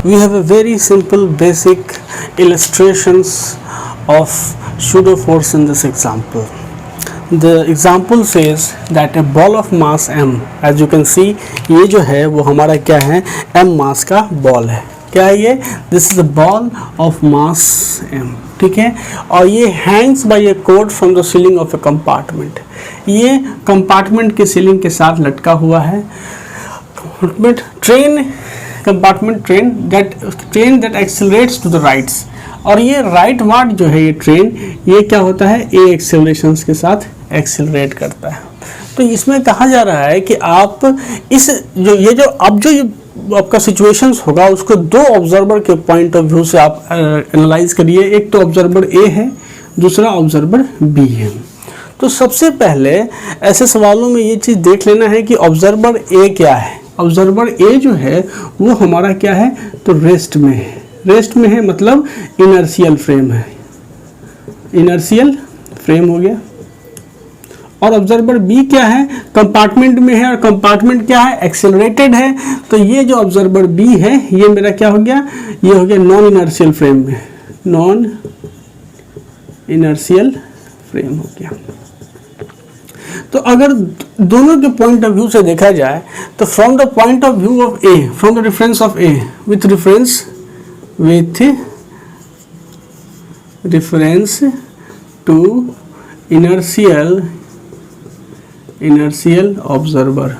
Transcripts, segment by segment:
we have a very simple basic illustrations of pseudo force in this example. The example says that a ball of mass m, as you can see ये जो है वो हमारा क्या है, m मास का ball है. क्या है ये? This is a ball of mass m. ठीक है, और ये hangs by a cord from the ceiling of a compartment. ये कंपार्टमेंट के सीलिंग के साथ लटका हुआ है. Compartment train that accelerates to the rights. और ये राइट वार्ड जो है ये ट्रेन, ये क्या होता है, ए एक्सेलरेशंस के साथ एक्सेलरेट करता है. तो इसमें कहा जा रहा है कि आप इस जो आपका सिचुएशंस होगा उसको दो ऑब्जर्वर के पॉइंट ऑफ व्यू से आप एनालाइज करिए. एक तो ऑब्जर्वर ए है, दूसरा ऑब्जर्वर बी है. तो सबसे पहले ऐसे सवालों में ये चीज़ देख लेना है कि ऑब्जर्वर ए क्या है. ऑब्जर्वर ए जो है वो हमारा क्या है, तो रेस्ट में है. रेस्ट में है मतलब इनर्शियल फ्रेम है, इनर्शियल फ्रेम हो गया. और ऑब्जर्वर बी क्या है, कंपार्टमेंट में है, और कंपार्टमेंट क्या है, एक्सेलरेटेड है. तो ये जो ऑब्जर्वर बी है ये मेरा क्या हो गया, ये हो गया नॉन इनर्शियल फ्रेम में, नॉन इनर्शियल फ्रेम हो गया. तो अगर दोनों के पॉइंट ऑफ व्यू से देखा जाए तो from the point of view of A, from the reference of A, with reference to inertial observer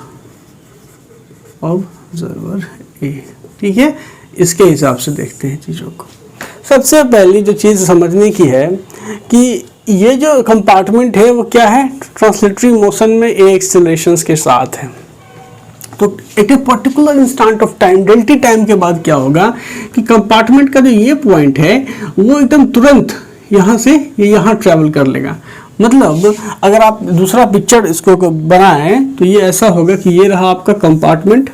A. ठीक है, इसके हिसाब से देखते हैं चीज़ों को. सबसे पहली जो चीज़ समझने की है कि ये जो कंपार्टमेंट है वो क्या है, ट्रांसलेटरी मोशन में ए एक्सेलरेशंस के साथ है. तो at a particular instant of time, delta t time के बाद क्या होगा कि कंपार्टमेंट का जो ये पॉइंट है वो एकदम तुरंत यहाँ से ये यहाँ ट्रैवल कर लेगा. मतलब अगर आप दूसरा पिक्चर इसको बनाएं तो ये ऐसा होगा कि ये रहा आपका कंपार्टमेंट.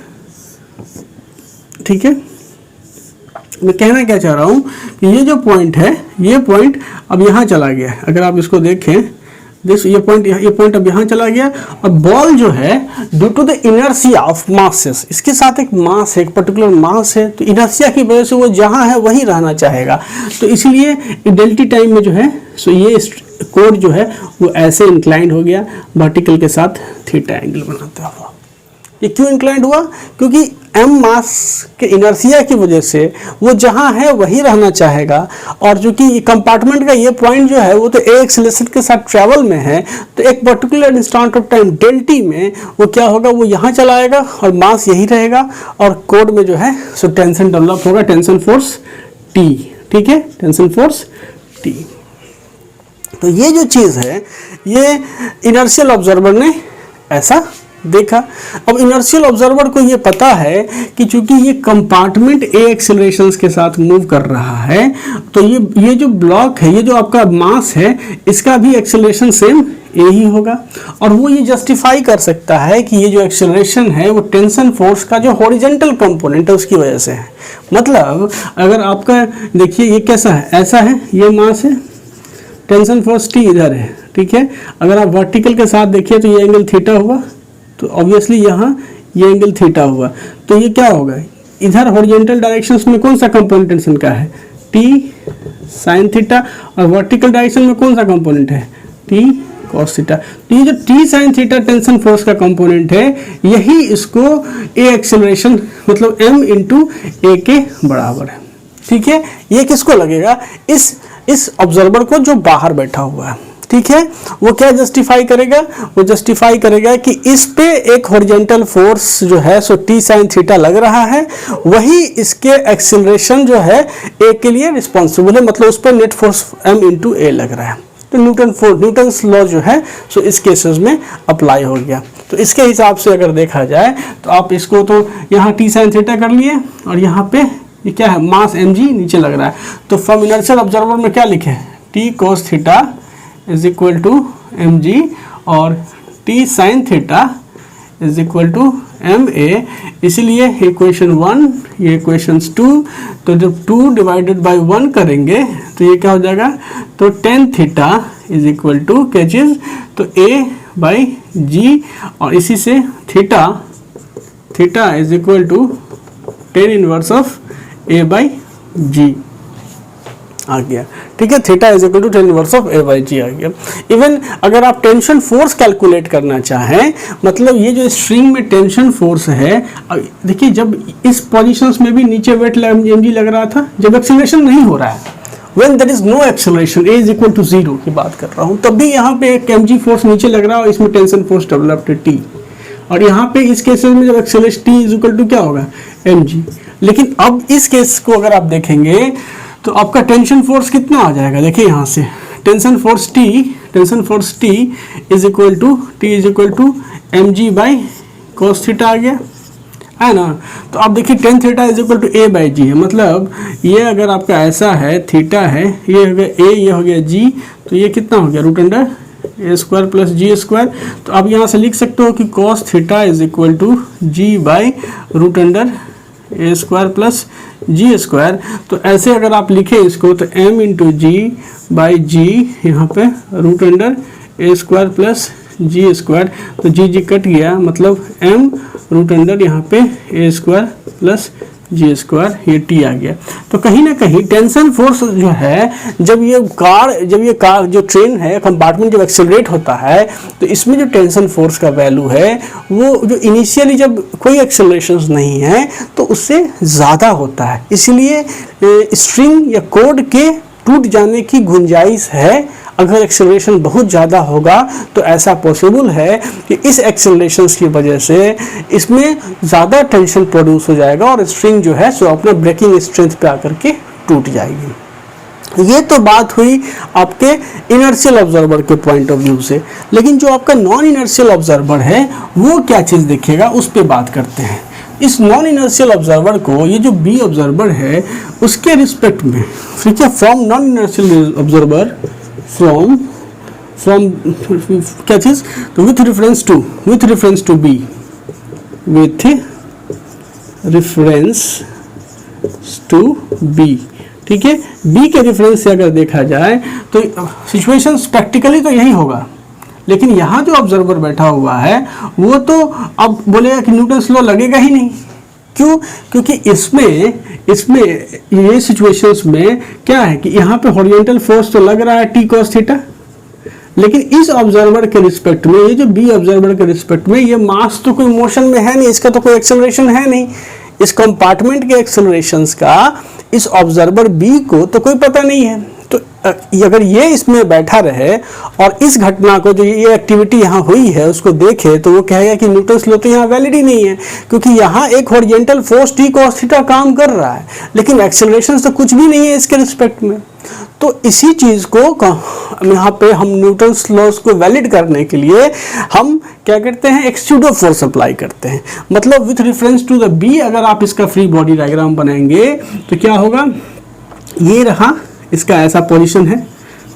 ठीक है, मैं कहना क्या चाह रहा हूँ कि ये जो पॉइंट है, ये पॉइंट अब यहाँ चला गया है. अगर आप इसको देखें, ये पॉइंट अब यहाँ चला गया. और बॉल जो है due to the inertia of masses, इसके साथ एक मास है, एक पर्टिकुलर मास है, तो इनर्शिया की वजह से वो जहाँ है वहीं रहना चाहेगा. तो इसलिए डेल्टी टाइम में जो है सो ये कोड जो है वो ऐसे इंक्लाइंड हो गया वर्टिकल के साथ थीटा एंगल बनाता हुआ. ये क्यों इंक्लाइंड हुआ, क्योंकि एम मास के इनर्शिया की वजह से वो जहाँ है वहीं रहना चाहेगा. और जो कि कंपार्टमेंट का ये पॉइंट जो है वो तो ए एक्सेलरेशन के साथ ट्रैवल में है, तो एक पर्टिकुलर इंस्टेंट ऑफ टाइम डेल्टी में वो क्या होगा, वो यहाँ चला आएगा और मास यही रहेगा. और कोड में जो है सो टेंशन डेवलप होगा, टेंशन फोर्स टी. ठीक है, टेंशन फोर्स टी. तो ये जो चीज़ है ये इनर्शियल ऑब्जर्वर ने ऐसा देखा. अब इनर्शियल ऑब्जर्वर को ये पता है कि चूंकि ये कंपार्टमेंट ए एक्सेलरेशंस के साथ मूव कर रहा है, तो ये जो ब्लॉक है, ये जो आपका मास है, इसका भी एक्सेलरेशन सेम ए ही होगा. और वो ये जस्टिफाई कर सकता है कि ये जो एक्सेलरेशन है वो टेंशन फोर्स का जो हॉरिजॉन्टल कंपोनेंट है उसकी वजह से है. मतलब अगर आपका देखिए ये कैसा है, ऐसा है, ये मास है, टेंशन फोर्स टी इधर है. ठीक है, अगर आप वर्टिकल के साथ देखिए तो ये एंगल थीटा हुआ, तो ऑब्वियसली यहाँ ये एंगल थीटा हुआ. तो ये क्या होगा, इधर हॉरिजॉन्टल डायरेक्शंस में कौन सा कंपोनेंट टेंशन का है, टी साइन थीटा. और वर्टिकल डायरेक्शन में कौन सा कंपोनेंट है, टी कॉस थीटा. तो ये जो T sine theta tension force का कंपोनेंट है, यही इसको ए एक्सेलरेशन मतलब m इंटू ए के बराबर है. ठीक है, ये किसको लगेगा, इस ऑब्जर्वर को जो बाहर बैठा हुआ है. ठीक है, वो क्या जस्टिफाई करेगा, वो जस्टिफाई करेगा कि इस पे एक हॉरिजॉन्टल फोर्स जो है सो टी साइन थीटा लग रहा है, वही इसके एक्सेलरेशन जो है ए के लिए रिस्पॉन्सिबल है. मतलब उस पर नेट फोर्स m इंटू ए लग रहा है. तो न्यूटन्स लॉ जो है सो इस केसेस में अप्लाई हो गया. तो इसके हिसाब से अगर देखा जाए तो आप इसको तो यहाँ टी साइन थीटा कर लिए, और यहाँ पे ये क्या है, मास mg नीचे लग रहा है. तो फ्रॉम इनर्शियल ऑब्जर्वर में क्या लिखे, T cos theta is equal to mg और T sine theta is equal to ma. इसलिए इक्वेशन 1, ये इक्वेशन 2, तो जब 2 डिवाइडेड बाय 1 करेंगे तो ये क्या हो जाएगा, तो tan theta is equal to क्या चीज़, तो a बाई जी, और इसी से theta is equal to tan inverse of A by G आ गया। ठीक है, theta is equal to tan inverse of A by G आ गया। इवन अगर आप टेंशन फोर्स कैलकुलेट करना चाहें, मतलब ये जो स्ट्रिंग में टेंशन फोर्स है, देखिए जब इस पोजीशंस में भी नीचे वेट mg लग रहा था, जब एक्सेलरेशन नहीं हो रहा है, when there is no acceleration, a is equal to 0 की बात कर रहा हूँ, तब भी यहाँ पे एक mg फोर्स नीचे लग रहा है और इसमें टेंशन फोर्स डेवलप्ड है t, और यहाँ पे इस केस में जब acceleration t is equal to क्या होगा mg। लेकिन अब इस केस को अगर आप देखेंगे तो आपका टेंशन फोर्स कितना आ जाएगा, देखिए यहाँ से tension force t is equal to mg by cos theta आ गया, है ना। तो आप देखिए tan theta is equal to a by G है, मतलब ये अगर आपका ऐसा है, थीटा है, ये हो गया a, ये हो गया g, तो ये कितना हो गया root under a square plus G square. तो आप यहाँ से लिख सकते हो कि cos थीटा is equal to g by root under A square plus G square. तो ऐसे अगर आप लिखें इसको तो m into G by G, यहाँ पे root under A square plus G square, तो जी कट गया, मतलब m रूट अंडर यहाँ पे ए स्क्वायर प्लस जी स्क्वायर, ये टी आ गया। तो कहीं ना कहीं टेंशन फोर्स जो है, जब ये कार जो ट्रेन है, कंपार्टमेंट जब एक्सेलरेट होता है, तो इसमें जो टेंशन फोर्स का वैल्यू है वो जो इनिशियली जब कोई एक्सेलरेशन नहीं है तो उससे ज़्यादा होता है। इसलिए स्ट्रिंग या कोड के टूट जाने की गुंजाइश है। अगर एक्सेलरेशन बहुत ज़्यादा होगा तो ऐसा पॉसिबल है कि इस एक्सेलरेशन की वजह से इसमें ज़्यादा टेंशन प्रोड्यूस हो जाएगा और स्ट्रिंग जो है सो अपना ब्रेकिंग स्ट्रेंथ पे आकर के टूट जाएगी। ये तो बात हुई आपके इनर्शियल ऑब्जर्वर के पॉइंट ऑफ व्यू से, लेकिन जो आपका नॉन इनर्शियल ऑब्जर्वर है वो क्या चीज़ देखेगा, उस पर बात करते हैं। इस नॉन इनर्शियल ऑब्जर्वर को, ये जो बी ऑब्जर्वर है उसके रिस्पेक्ट में, ठीक है, from non inertial observer from क्या चीज, तो with reference to B, with reference to B, ठीक है। बी के रेफरेंस से अगर देखा जाए तो सिचुएशन प्रैक्टिकली तो यही होगा, लेकिन यहाँ जो ऑब्जर्वर बैठा हुआ है वो तो अब बोलेगा कि न्यूटन्स लॉ लगेगा ही नहीं। क्यों? क्योंकि इसमें ये सिचुएशंस में क्या है कि यहाँ पे हॉरिजॉन्टल फोर्स तो लग रहा है टी कॉस थीटा, लेकिन इस ऑब्जर्वर के रिस्पेक्ट में, ये जो बी ऑब्जर्वर के रिस्पेक्ट में, ये मास तो कोई मोशन में है नहीं, इसका तो कोई एक्सेलरेशन है नहीं। इस कंपार्टमेंट के एक्सेलरेशंस का इस ऑब्जर्वर बी को तो कोई पता नहीं है। तो अगर ये इसमें बैठा रहे और इस घटना को, जो ये एक्टिविटी यहाँ हुई है, उसको देखे, तो वो कहेगा कि न्यूटन्स लॉ तो यहाँ वैलिड ही नहीं है, क्योंकि यहाँ एक horizontal force T cos theta काम कर रहा है, लेकिन एक्सेलरेशन तो कुछ भी नहीं है इसके रिस्पेक्ट में। तो इसी चीज़ को यहाँ पे हम न्यूटन्स लॉज को वैलिड करने के लिए हम क्या करते हैं, एक स्यूडो फोर्स अप्लाई करते हैं। मतलब with reference to the B, अगर आप इसका फ्री बॉडी डायग्राम बनाएंगे तो क्या होगा, ये रहा इसका ऐसा पोजीशन है,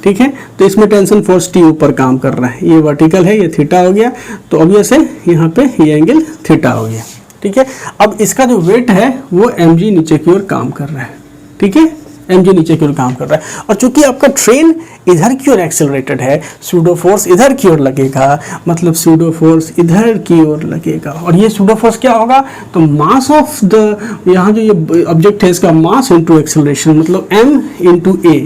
ठीक है। तो इसमें टेंशन फोर्स टी ऊपर काम कर रहा है, ये वर्टिकल है, ये थीटा हो गया, तो ऑब्वियस है यहाँ पे ये एंगल थीटा हो गया, ठीक है। अब इसका जो वेट है वो mg नीचे की ओर काम कर रहा है, ठीक है, mg नीचे की ओर काम कर रहा है। और चूंकि आपका ट्रेन इधर की ओर एक्सेलरेटेड है, सूडो फोर्स इधर की ओर लगेगा, मतलब सूडो फोर्स इधर की ओर लगेगा, और ये सूडो फोर्स क्या होगा, तो मास ऑफ द, यहाँ जो ये ऑब्जेक्ट है इसका मास इनटू एक्सेलरेशन, मतलब m इंटू a,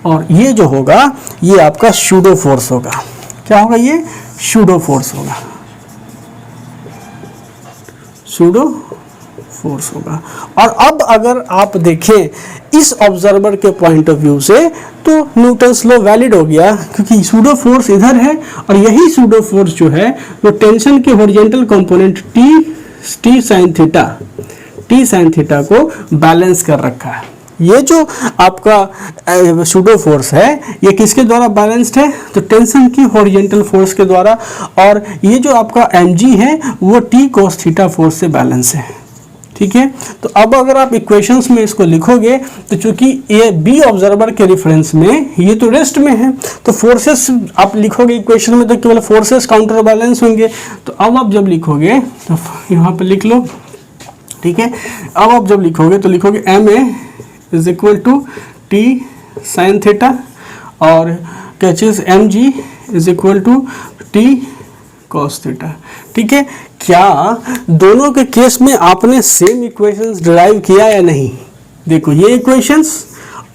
और ये जो होगा ये आपका सूडो फोर्स होगा। क्या होगा, ये सूडो फोर्स होगा, सूडो फोर्स होगा। और अब अगर आप देखें इस ऑब्जर्वर के पॉइंट ऑफ व्यू से, तो न्यूटन्स लॉ वैलिड हो गया, क्योंकि सूडो फोर्स इधर है और यही सूडो फोर्स जो है वो टेंशन के horizontal component T sine theta को बैलेंस कर रखा है। ये जो आपका सूडो फोर्स है ये किसके द्वारा बैलेंस्ड है, तो टेंशन की हॉरिजॉन्टल फोर्स के द्वारा, और ये जो आपका mg है वो टी कॉस थीटा फोर्स से बैलेंस है, ठीक है। तो अब अगर आप इक्वेशंस में इसको लिखोगे, तो चूंकि ये बी ऑब्जर्वर के रेफरेंस में, ये तो रेस्ट में है, तो फोर्सेस आप लिखोगे इक्वेशन में तो केवल फोर्सेस काउंटर बैलेंस होंगे। तो अब आप जब लिखोगे तो यहाँ पे लिख लो, ठीक है। अब आप जब लिखोगे तो लिखोगे ma is equal to T sine theta, और क्या चीज mg is equal to T cos theta, ठीक है। क्या दोनों के केस में आपने सेम इक्वेशंस डिराइव किया या नहीं, देखो ये इक्वेशंस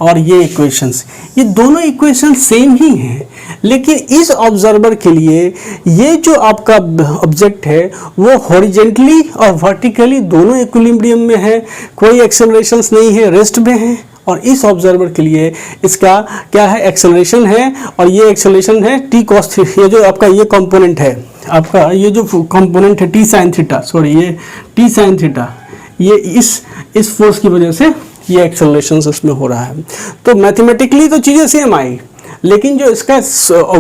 और ये इक्वेशंस, ये दोनों इक्वेशन सेम ही हैं, लेकिन इस ऑब्जर्वर के लिए ये जो आपका ऑब्जेक्ट है वो हॉरिजेंटली और वर्टिकली दोनों इक्विलिब्रियम में है, कोई एक्सेलरेशंस नहीं है, रेस्ट में है। और इस ऑब्जर्वर के लिए इसका क्या है, एक्सेलरेशन है, और ये एक्सेलरेशन है टी कॉस थीटा। ये जो आपका ये कंपोनेंट है, आपका ये जो कंपोनेंट है टी साइन थीटा, सॉरी ये टी साइन थीटा, ये इस फोर्स की वजह से ये एक्सेलरेशन इसमें हो रहा है। तो मैथमेटिकली तो चीज़ें सेम आई, लेकिन जो इसका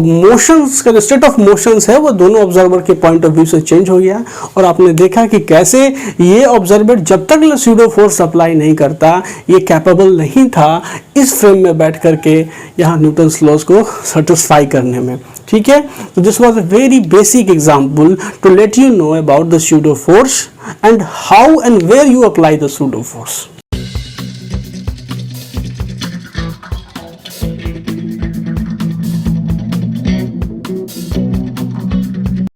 मोशंस का स्टेट ऑफ मोशंस है वो दोनों ऑब्जर्वर के पॉइंट ऑफ व्यू से चेंज हो गया। और आपने देखा कि कैसे ये ऑब्जर्वर जब तक स्यूडो फोर्स अप्लाई नहीं करता ये कैपेबल नहीं था इस फ्रेम में बैठ करके यहाँ न्यूटन्स लॉज को सेटिस्फाई करने में। ठीक है, तो this was a very basic example to let you know about the pseudo force and how and where you apply the pseudo force.